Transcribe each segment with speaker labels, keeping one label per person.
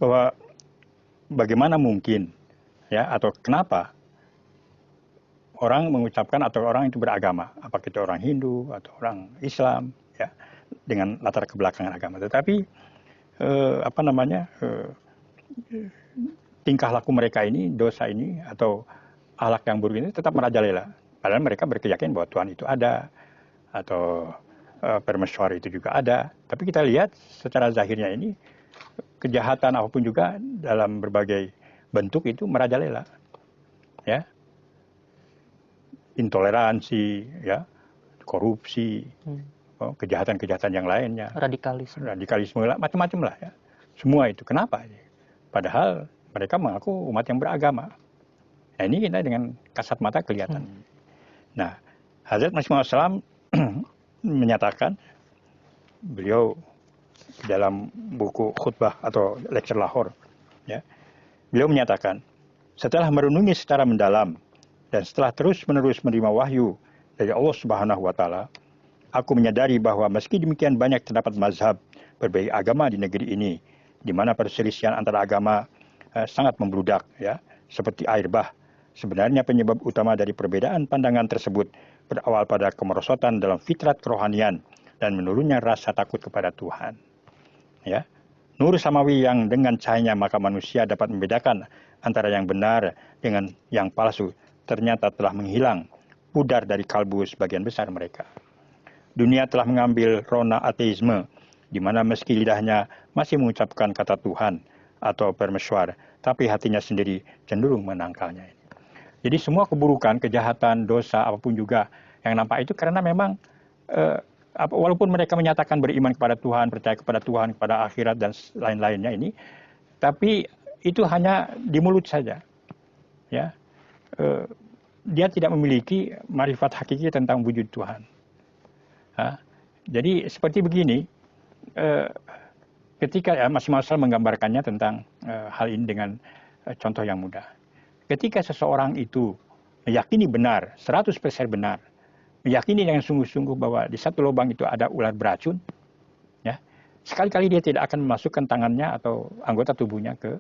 Speaker 1: bahwa bagaimana mungkin ya atau kenapa orang mengucapkan atau orang itu beragama, apakah itu orang Hindu atau orang Islam ya dengan latar kebelakangan agama, tetapi tingkah laku mereka ini, dosa ini atau akhlak yang buruk ini tetap merajalela. Padahal mereka berkeyakinan bahwa Tuhan itu ada atau permeswara itu juga ada. Tapi kita lihat secara zahirnya ini kejahatan apapun juga dalam berbagai bentuk itu merajalela, ya, intoleransi, ya, korupsi, kejahatan-kejahatan yang lainnya, radikalisme lah, macam-macam lah, ya, semua itu. Kenapa? Padahal mereka mengaku umat yang beragama. Nah, ini kita dengan kasat mata kelihatan. Nah, Hazrat Masih Maud Salam menyatakan, beliau dalam buku khutbah atau lecture Lahore, ya, beliau menyatakan, setelah merenungi secara mendalam dan setelah terus-menerus menerima wahyu dari Allah Subhanahu wa Ta'ala, aku menyadari bahwa meski demikian banyak terdapat mazhab berbagai agama di negeri ini, di mana perselisihan antara agama sangat membludak, ya, seperti air bah. Sebenarnya penyebab utama dari perbedaan pandangan tersebut berawal pada kemerosotan dalam fitrat kerohanian dan menurunnya rasa takut kepada Tuhan. Ya, nur samawi yang dengan cahayanya maka manusia dapat membedakan antara yang benar dengan yang palsu ternyata telah menghilang, pudar dari kalbu sebagian besar mereka. Dunia telah mengambil rona ateisme, di mana meski lidahnya masih mengucapkan kata Tuhan atau permeswar, tapi hatinya sendiri cenderung menangkalnya. Jadi semua keburukan, kejahatan, dosa, apapun juga yang nampak itu karena memang walaupun mereka menyatakan beriman kepada Tuhan, percaya kepada Tuhan, kepada akhirat dan lain-lainnya ini, tapi itu hanya di mulut saja. Ya, dia tidak memiliki marifat hakiki tentang wujud Tuhan. Jadi seperti begini, ketika Masih Maud Salam menggambarkannya tentang hal ini dengan contoh yang mudah. Ketika seseorang itu meyakini benar, 100% benar, meyakini dengan sungguh-sungguh bahwa di satu lubang itu ada ular beracun, ya, sekali-kali dia tidak akan memasukkan tangannya atau anggota tubuhnya ke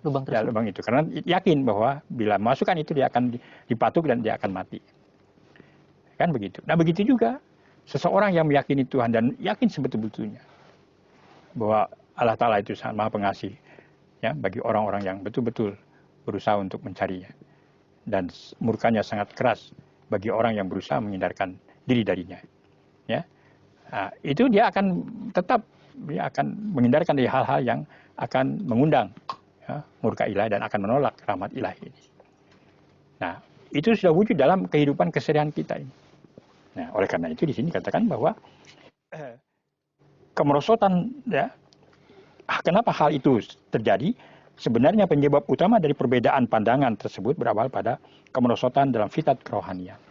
Speaker 1: lubang itu, karena yakin bahwa bila masukkan itu dia akan dipatuk dan dia akan mati. Kan begitu. Nah, begitu juga seseorang yang meyakini Tuhan dan yakin sebetul-betulnya bahwa Allah Ta'ala itu sangat maha pengasih, ya, bagi orang-orang yang betul-betul berusaha untuk mencarinya, dan murkanya sangat keras bagi orang yang berusaha menghindarkan diri darinya, ya. Nah, itu dia akan tetap menghindarkan dari hal-hal yang akan mengundang, ya, murka ilahi dan akan menolak rahmat ilahi ini. Nah, itu sudah wujud dalam kehidupan keseharian kita ini. Nah, oleh karena itu di sini katakan bahwa kemerosotan, ya, kenapa hal itu terjadi? Sebenarnya penyebab utama dari perbedaan pandangan tersebut berawal pada kemerosotan dalam fitrat kerohanian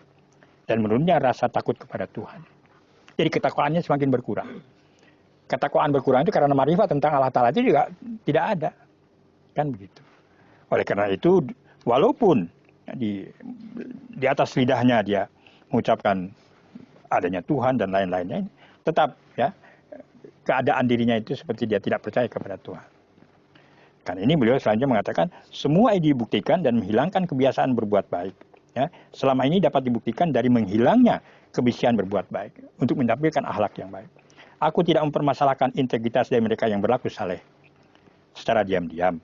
Speaker 1: dan menurunnya rasa takut kepada Tuhan. Jadi ketakwaannya semakin berkurang. Ketakwaan berkurang itu karena marifat tentang Allah Ta'ala itu juga tidak ada. Kan begitu. Oleh karena itu, walaupun di atas lidahnya dia mengucapkan adanya Tuhan dan lain-lainnya, tetap, ya, keadaan dirinya itu seperti dia tidak percaya kepada Tuhan. Karena ini beliau selanjutnya mengatakan, semua ini dibuktikan dan menghilangkan kebiasaan berbuat baik. Ya, selama ini dapat dibuktikan dari menghilangnya kebiasaan berbuat baik untuk menampilkan akhlak yang baik. Aku tidak mempermasalahkan integritas dari mereka yang berlaku saleh secara diam-diam.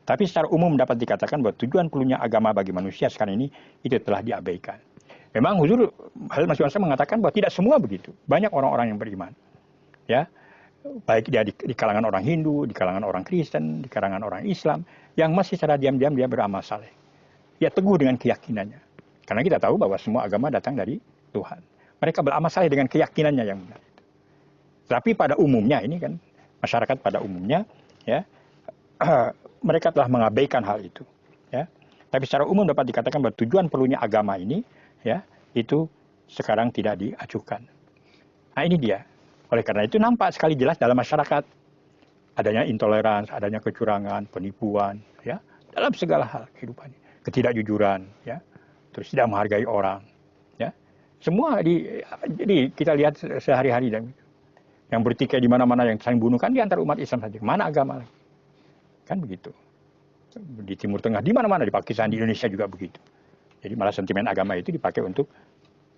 Speaker 1: Tapi secara umum dapat dikatakan bahwa tujuan perlunya agama bagi manusia sekarang ini itu telah diabaikan. Memang Huzur Hazrat Masih Maud Salam mengatakan bahwa tidak semua begitu. Banyak orang-orang yang beriman. Ya, baik dia di kalangan orang Hindu, di kalangan orang Kristen, di kalangan orang Islam, yang masih secara diam-diam dia beramal saleh. Dia teguh dengan keyakinannya. Karena kita tahu bahwa semua agama datang dari Tuhan. Mereka beramal saleh dengan keyakinannya yang benar. Tapi pada umumnya ini kan, masyarakat pada umumnya, ya, mereka telah mengabaikan hal itu. Ya. Tapi secara umum dapat dikatakan bahwa tujuan perlunya agama ini, ya, itu sekarang tidak diajukan. Nah, ini dia. Oleh karena itu nampak sekali jelas dalam masyarakat adanya intoleransi, adanya kecurangan, penipuan, ya, dalam segala hal kehidupannya, ketidakjujuran, ya, terus tidak menghargai orang, ya, semua jadi kita lihat sehari-hari dan yang bertikai di mana-mana yang saling bunuh kan di antara umat Islam saja, mana agama lagi, Kan begitu. Di Timur Tengah, di mana-mana, di Pakistan, di Indonesia juga begitu. Jadi malah sentimen agama itu dipakai untuk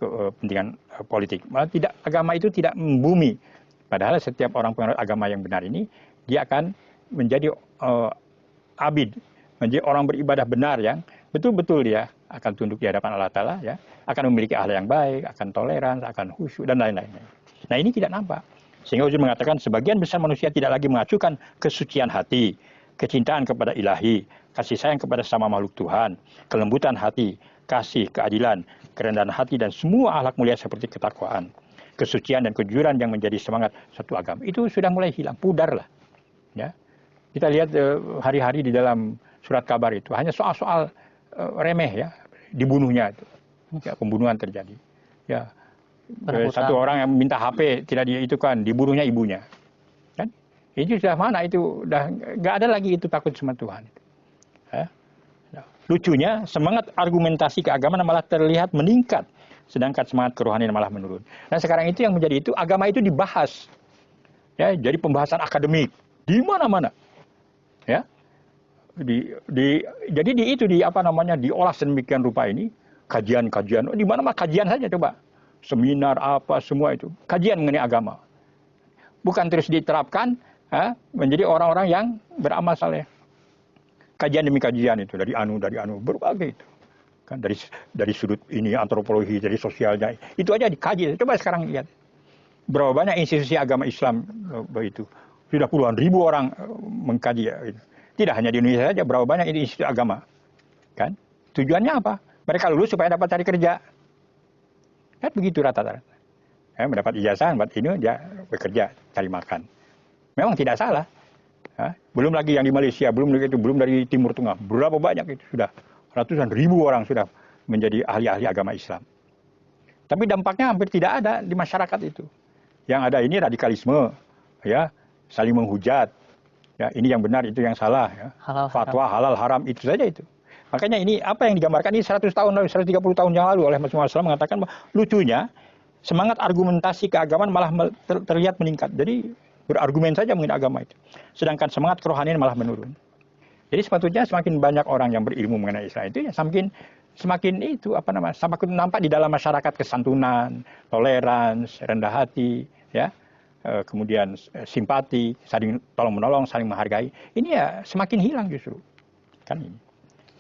Speaker 1: kepentingan politik. Malah agama itu tidak membumi. Padahal setiap orang penganut agama yang benar ini, dia akan menjadi abid, menjadi orang beribadah benar yang betul-betul dia akan tunduk di hadapan Allah Ta'ala, ya, akan memiliki akhlak yang baik, akan toleran, akan khusyuk, dan lain-lain. Nah ini tidak nampak. Sehingga Uzur mengatakan sebagian besar manusia tidak lagi mengacukan kesucian hati, kecintaan kepada ilahi, kasih sayang kepada sama makhluk Tuhan, kelembutan hati, kasih, keadilan, kerendahan hati, dan semua akhlak mulia seperti ketakwaan, kesucian dan kejujuran yang menjadi semangat satu agama. Itu sudah mulai hilang, pudar lah. Ya. Kita lihat hari-hari di dalam surat kabar itu, hanya soal-soal remeh ya, dibunuhnya itu. Ya, pembunuhan terjadi. Ya. Satu orang yang minta HP tidak itu kan dibunuhnya ibunya. Kan? Itu sudah mana itu udah nggak ada lagi itu takut sama Tuhan. Ya. Lucunya semangat argumentasi keagamaan malah terlihat meningkat, sedangkan semangat kerohanian malah menurun. Nah sekarang itu yang menjadi itu agama itu dibahas, ya jadi pembahasan akademik di mana-mana, ya. Jadi diolah sedemikian rupa ini kajian-kajian di mana-mana kajian saja coba. Seminar apa semua itu kajian mengenai agama, bukan terus diterapkan menjadi orang-orang yang beramal saleh. Kajian demi kajian itu dari anu berbagai itu kan dari sudut ini antropologi, dari sosialnya itu aja dikaji. Coba sekarang lihat berapa banyak institusi agama Islam itu sudah puluhan ribu orang mengkaji ya, gitu. Tidak hanya di Indonesia saja, berapa banyak ini institusi agama kan tujuannya apa? Mereka lulus supaya dapat cari kerja. Kan begitu rata-rata. Ya, mendapat ijazah, buat ini dia bekerja, cari makan. Memang tidak salah. Ya, belum lagi yang di Malaysia, belum dari Timur Tengah. Berapa banyak itu sudah ratusan ribu orang sudah menjadi ahli-ahli agama Islam. Tapi dampaknya hampir tidak ada di masyarakat itu. Yang ada ini radikalisme, ya, saling menghujat. Ya, ini yang benar, itu yang salah. Ya. Fatwa halal haram itu saja itu. Makanya ini apa yang digambarkan ini 100 tahun lalu, 130 tahun yang lalu oleh Rasulullah SAW mengatakan bahwa lucunya semangat argumentasi keagamaan malah terlihat meningkat. Jadi berargumen saja mengenai agama itu. Sedangkan semangat kerohanian malah menurun. Jadi sebetulnya semakin banyak orang yang berilmu mengenai Islam itu ya semakin itu semakin nampak di dalam masyarakat kesantunan, toleransi, rendah hati, ya. Kemudian simpati, saling tolong menolong, saling menghargai. Ini ya semakin hilang justru. Kan ini.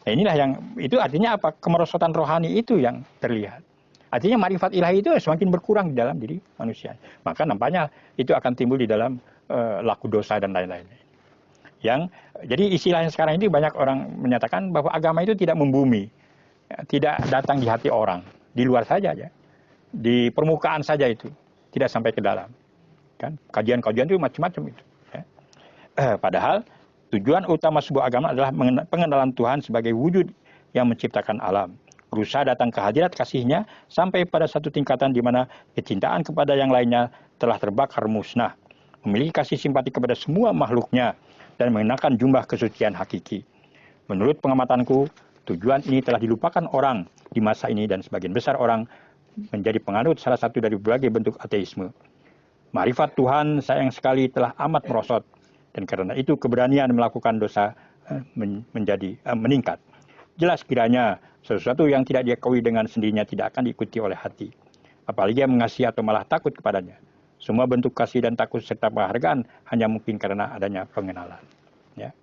Speaker 1: Nah inilah yang, itu artinya apa? Kemerosotan rohani itu yang terlihat. Artinya marifat ilahi itu semakin berkurang di dalam diri manusia. Maka nampaknya itu akan timbul di dalam laku dosa dan lain-lain. Jadi istilah yang sekarang ini banyak orang menyatakan bahwa agama itu tidak membumi. Tidak datang di hati orang. Di luar saja ya. Di permukaan saja itu. Tidak sampai ke dalam. Kan? Kajian-kajian itu macam-macam itu. Ya. Padahal tujuan utama sebuah agama adalah pengenalan Tuhan sebagai wujud yang menciptakan alam. Berusaha datang ke hadirat kasih-Nya sampai pada satu tingkatan di mana kecintaan kepada yang lainnya telah terbakar musnah. Memiliki kasih simpati kepada semua makhluknya dan mengenakan jubah kesucian hakiki. Menurut pengamatanku, tujuan ini telah dilupakan orang di masa ini dan sebagian besar orang menjadi penganut salah satu dari berbagai bentuk ateisme. Marifat Tuhan sayang sekali telah amat merosot. Dan karena itu keberanian melakukan dosa meningkat. Jelas kiranya sesuatu yang tidak diakui dengan sendirinya tidak akan diikuti oleh hati. Apalagi yang mengasihi atau malah takut kepadanya. Semua bentuk kasih dan takut serta penghargaan hanya mungkin karena adanya pengenalan. Ya.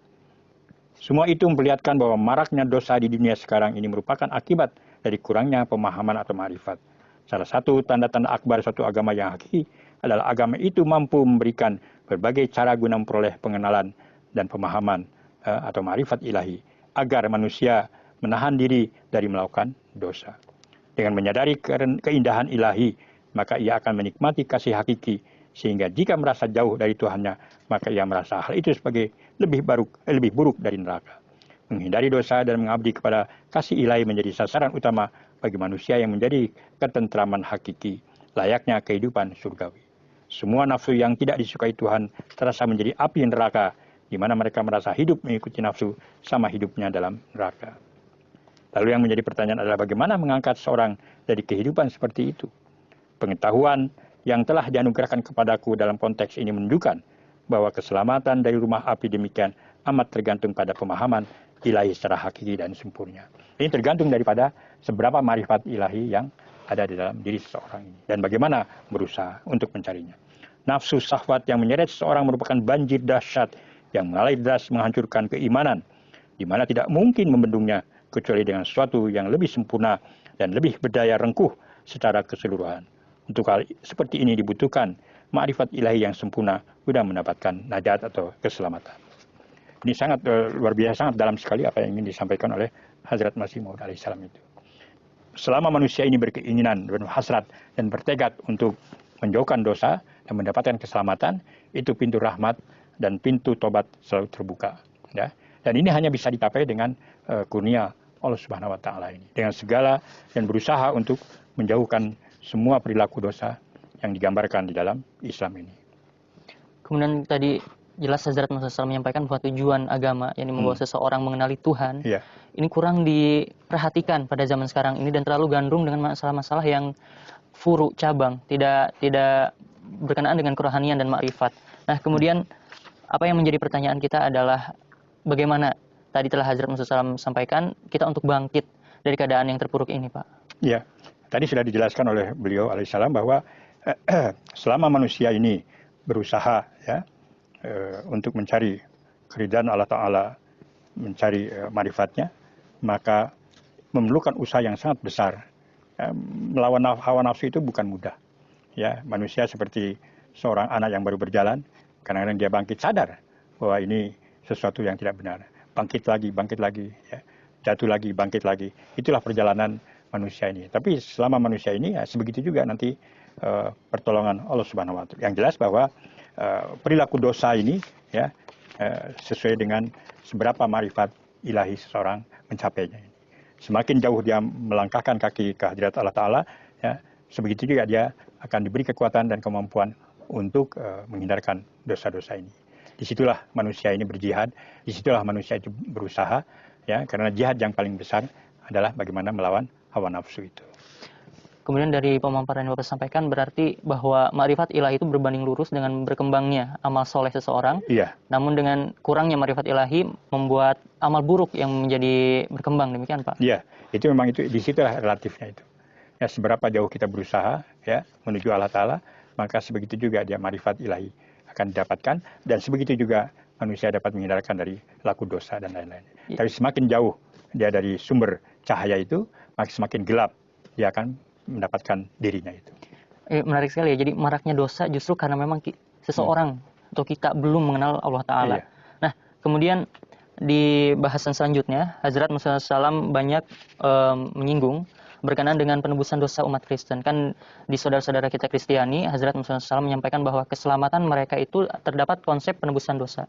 Speaker 1: Semua itu memperlihatkan bahwa maraknya dosa di dunia sekarang ini merupakan akibat dari kurangnya pemahaman atau ma'rifat. Salah satu tanda-tanda akbar suatu agama yang hakiki adalah agama itu mampu memberikan berbagai cara guna memperoleh pengenalan dan pemahaman atau ma'rifat ilahi agar manusia menahan diri dari melakukan dosa. Dengan menyadari keindahan ilahi, maka ia akan menikmati kasih hakiki sehingga jika merasa jauh dari Tuhannya, maka ia merasa hal itu sebagai lebih buruk dari neraka. Menghindari dosa dan mengabdi kepada kasih ilahi menjadi sasaran utama bagi manusia yang menjadi ketentraman hakiki, layaknya kehidupan surgawi. Semua nafsu yang tidak disukai Tuhan terasa menjadi api neraka, di mana mereka merasa hidup mengikuti nafsu sama hidupnya dalam neraka. Lalu yang menjadi pertanyaan adalah bagaimana mengangkat seorang dari kehidupan seperti itu? Pengetahuan yang telah dianugerahkan kepadaku dalam konteks ini menunjukkan bahwa keselamatan dari rumah api demikian amat tergantung pada pemahaman ilahi secara hakiki dan sempurna. Ini tergantung daripada seberapa marifat ilahi yang ada di dalam diri seseorang ini dan bagaimana berusaha untuk mencarinya. Nafsu syahwat yang menyeret seseorang merupakan banjir dahsyat yang mengalir deras menghancurkan keimanan, di mana tidak mungkin membendungnya kecuali dengan sesuatu yang lebih sempurna dan lebih berdaya rengkuh secara keseluruhan. Untuk hal seperti ini dibutuhkan ma'rifat ilahi yang sempurna guna mendapatkan najat atau keselamatan. Ini sangat luar biasa, sangat dalam sekali apa yang ingin disampaikan oleh Hazrat Masih Maud alaihissalam itu. Selama manusia ini berkeinginan dan hasrat dan bertekad untuk menjauhkan dosa dan mendapatkan keselamatan, itu pintu rahmat dan pintu tobat selalu terbuka. Ya. Dan ini hanya bisa dicapai dengan kurnia Allah Subhanahu Wa Taala ini, dengan segala dan berusaha untuk menjauhkan semua perilaku dosa yang digambarkan di dalam Islam ini.
Speaker 2: Kemudian tadi jelas Hazrat Masih SAW menyampaikan bahwa tujuan agama yang membawa seseorang mengenali Tuhan, ini kurang diperhatikan pada zaman sekarang ini dan terlalu gandrung dengan masalah-masalah yang furu, cabang, tidak berkenaan dengan kerohanian dan makrifat. Nah, kemudian apa yang menjadi pertanyaan kita adalah bagaimana tadi telah Hazrat Masih SAW sampaikan kita untuk bangkit dari keadaan yang terpuruk ini, Pak.
Speaker 1: Ya, tadi sudah dijelaskan oleh beliau alaihissalam bahwa selama manusia ini berusaha ya untuk mencari keridhaan Allah Ta'ala, mencari marifatnya, maka memerlukan usaha yang sangat besar. Melawan hawa nafsu itu bukan mudah. Ya, manusia seperti seorang anak yang baru berjalan, kadang-kadang dia bangkit sadar bahwa ini sesuatu yang tidak benar. Bangkit lagi, ya. Jatuh lagi, bangkit lagi. Itulah perjalanan manusia ini. Tapi selama manusia ini, ya, sebegitu juga nanti pertolongan Allah Subhanahu Wa Taala. Yang jelas bahwa perilaku dosa ini ya sesuai dengan seberapa marifat ilahi seseorang mencapainya. Semakin jauh dia melangkahkan kaki ke hadirat Allah Ta'ala, ya, sebegitu juga dia akan diberi kekuatan dan kemampuan untuk menghindarkan dosa-dosa ini. Disitulah manusia ini berjihad, disitulah manusia itu berusaha, ya, karena jihad yang paling besar adalah bagaimana melawan hawa nafsu itu.
Speaker 2: Kemudian dari pemaparan yang Bapak sampaikan berarti bahwa makrifat ilahi itu berbanding lurus dengan berkembangnya amal soleh seseorang.
Speaker 1: Iya.
Speaker 2: Namun dengan kurangnya makrifat ilahi membuat amal buruk yang menjadi berkembang, demikian Pak?
Speaker 1: Iya, itu memang itu disitulah relatifnya itu. Ya, seberapa jauh kita berusaha ya menuju Allah Ta'ala, maka sebegitu juga dia makrifat ilahi akan didapatkan, dan sebegitu juga manusia dapat menghindarkan dari laku dosa dan lain-lain. Tapi semakin jauh dia dari sumber cahaya itu, maka semakin gelap dia akan mendapatkan dirinya itu.
Speaker 2: Menarik sekali ya, jadi maraknya dosa justru karena memang seseorang atau kita belum mengenal Allah Ta'ala. Iya. Nah, kemudian di bahasan selanjutnya, Hazrat Masih SAW banyak menyinggung berkenaan dengan penebusan dosa umat Kristen. Kan di saudara-saudara kita Kristiani, Hazrat Masih SAW menyampaikan bahwa keselamatan mereka itu terdapat konsep penebusan dosa,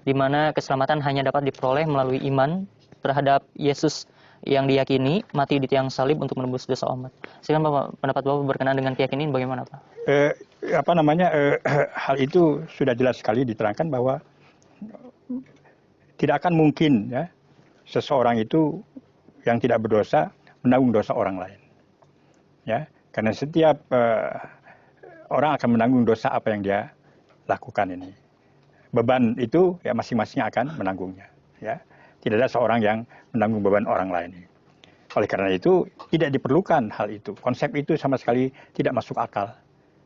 Speaker 2: di mana keselamatan hanya dapat diperoleh melalui iman terhadap Yesus yang diyakini mati di tiang salib untuk menebus dosa umat. Silakan Bapak, pendapat Bapak berkenaan dengan keyakinan bagaimana Pak?
Speaker 1: Hal itu sudah jelas sekali diterangkan bahwa tidak akan mungkin ya seseorang itu yang tidak berdosa menanggung dosa orang lain. Ya, karena setiap orang akan menanggung dosa apa yang dia lakukan ini. Beban itu ya masing-masing akan menanggungnya. Ya. Tidak ada seorang yang menanggung beban orang lain. Oleh karena itu, tidak diperlukan hal itu. Konsep itu sama sekali tidak masuk akal.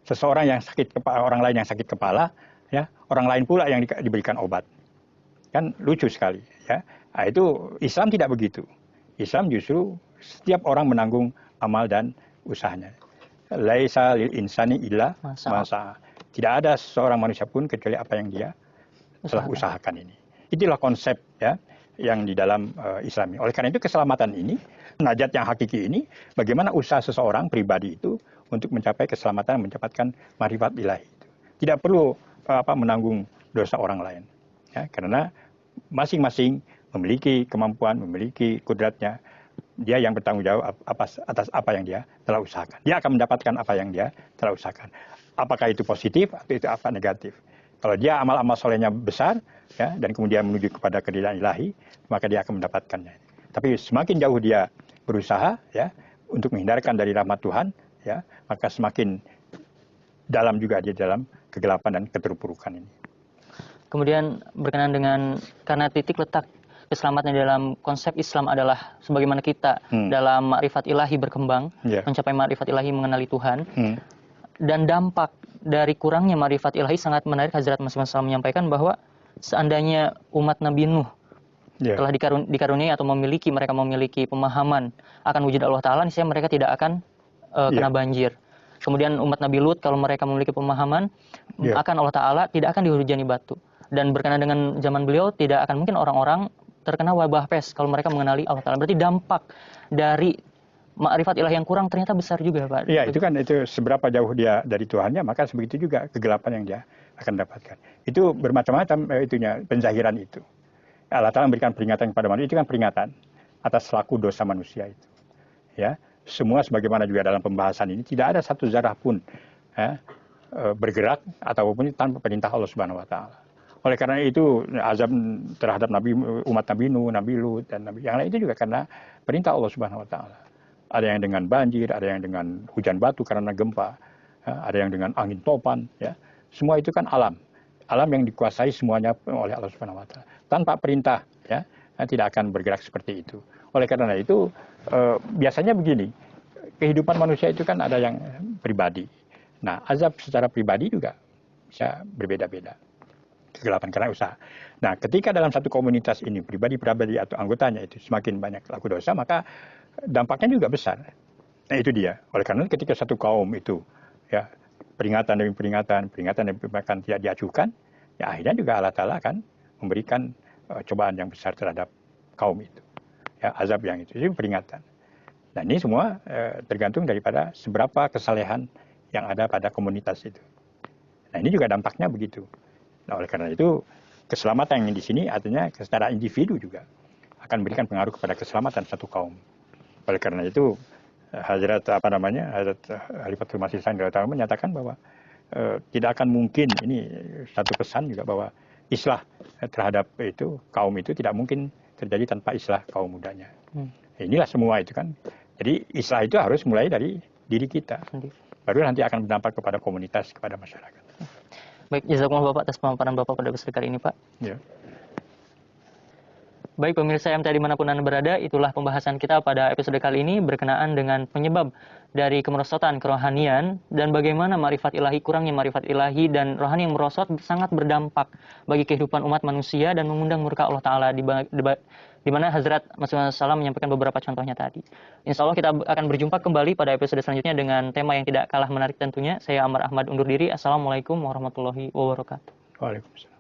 Speaker 1: Seseorang yang sakit kepala, orang lain yang sakit kepala, ya, orang lain pula yang diberikan obat. Kan lucu sekali. Ya. Nah, itu Islam tidak begitu. Islam justru setiap orang menanggung amal dan usahanya. Laisa lil insani illa masa. Tidak ada seorang manusia pun kecuali apa yang dia telah usahakan ini. Itulah konsep ya yang di dalam Islam ini. Oleh karena itu keselamatan ini, najat yang hakiki ini, bagaimana usaha seseorang pribadi itu untuk mencapai keselamatan, mendapatkan marifat ilahi itu. Tidak perlu menanggung dosa orang lain. Ya, karena masing-masing memiliki kemampuan, memiliki kudratnya. Dia yang bertanggung jawab atas apa yang dia telah usahakan. Dia akan mendapatkan apa yang dia telah usahakan. Apakah itu positif atau itu apa negatif. Kalau dia amal-amal solehnya besar, ya, dan kemudian menuju kepada keridhaan ilahi, maka dia akan mendapatkannya. Tapi semakin jauh dia berusaha, ya, untuk menghindarkan dari rahmat Tuhan, ya, maka semakin dalam juga dia dalam kegelapan dan keterpurukan ini.
Speaker 2: Kemudian berkenaan dengan karena titik letak keselamatan dalam konsep Islam adalah sebagaimana kita dalam makrifat ilahi berkembang, mencapai makrifat ilahi mengenali Tuhan. Dan dampak dari kurangnya makrifat ilahi sangat menarik. Hazrat Masih SAW menyampaikan bahwa seandainya umat Nabi Nuh telah dikaruniai atau mereka memiliki pemahaman akan wujud Allah Ta'ala, niscaya mereka tidak akan kena banjir. Kemudian umat Nabi Lut kalau mereka memiliki pemahaman akan Allah Ta'ala, tidak akan dihujani batu. Dan berkenaan dengan zaman beliau, tidak akan mungkin orang-orang terkena wabah pes kalau mereka mengenali Allah Ta'ala. Berarti dampak dari makrifat ilahi yang kurang ternyata besar juga, Pak.
Speaker 1: Iya, itu kan seberapa jauh dia dari Tuhannya, maka sebegitu juga kegelapan yang dia akan dapatkan. Itu bermacam-macam penzahiran itu. Allah Ta'ala memberikan peringatan kepada manusia, itu kan peringatan atas laku dosa manusia itu. Ya, semua sebagaimana juga dalam pembahasan ini, tidak ada satu zarah pun bergerak ataupun tanpa perintah Allah Subhanahu wa Ta'ala. Oleh karena itu azab terhadap umat Nabi Nuh, Nabi Lut dan Nabi yang lain itu juga karena perintah Allah Subhanahu wa Ta'ala. Ada yang dengan banjir, ada yang dengan hujan batu karena gempa, ada yang dengan angin topan, ya. Semua itu kan alam. Alam yang dikuasai semuanya oleh Allah Subhanahu wa Ta'ala. Tanpa perintah, ya, tidak akan bergerak seperti itu. Oleh karena itu biasanya begini, kehidupan manusia itu kan ada yang pribadi. Nah, azab secara pribadi juga bisa berbeda-beda. Kegelapan karena usaha. Nah, ketika dalam satu komunitas ini pribadi-pribadi atau anggotanya itu semakin banyak laku dosa, maka dampaknya juga besar. Nah, itu dia. Oleh karena ketika satu kaum itu ya peringatan demi peringatan tidak diajukan, ya akhirnya juga Allah Ta'ala akan memberikan cobaan yang besar terhadap kaum itu. Ya, azab yang itu peringatan. Nah, ini semua tergantung daripada seberapa kesalehan yang ada pada komunitas itu. Nah, ini juga dampaknya begitu. Nah, oleh karena itu keselamatan yang di sini artinya secara individu juga akan memberikan pengaruh kepada keselamatan satu kaum. Oleh karena itu Hazrat Khalifatul Masih Saud menyatakan bahwa tidak akan mungkin, ini satu pesan juga, bahwa islah terhadap itu kaum itu tidak mungkin terjadi tanpa islah kaum mudanya. Inilah semua itu kan. Jadi islah itu harus mulai dari diri kita. Baru nanti akan berdampak kepada komunitas, kepada masyarakat.
Speaker 2: Baik, jazakumullah Bapak atas pemaparan Bapak pada episode kali ini, Pak.
Speaker 1: Ya.
Speaker 2: Baik pemirsa MTA dimanapun Anda berada, itulah pembahasan kita pada episode kali ini berkenaan dengan penyebab dari kemerosotan kerohanian dan bagaimana marifat ilahi, kurangnya marifat ilahi dan rohani yang merosot sangat berdampak bagi kehidupan umat manusia dan mengundang murka Allah Ta'ala di mana Hazrat Masih SAW menyampaikan beberapa contohnya tadi. Insya Allah kita akan berjumpa kembali pada episode selanjutnya dengan tema yang tidak kalah menarik tentunya. Saya Amar Ahmad undur diri. Assalamualaikum warahmatullahi wabarakatuh.
Speaker 1: Waalaikumsalam.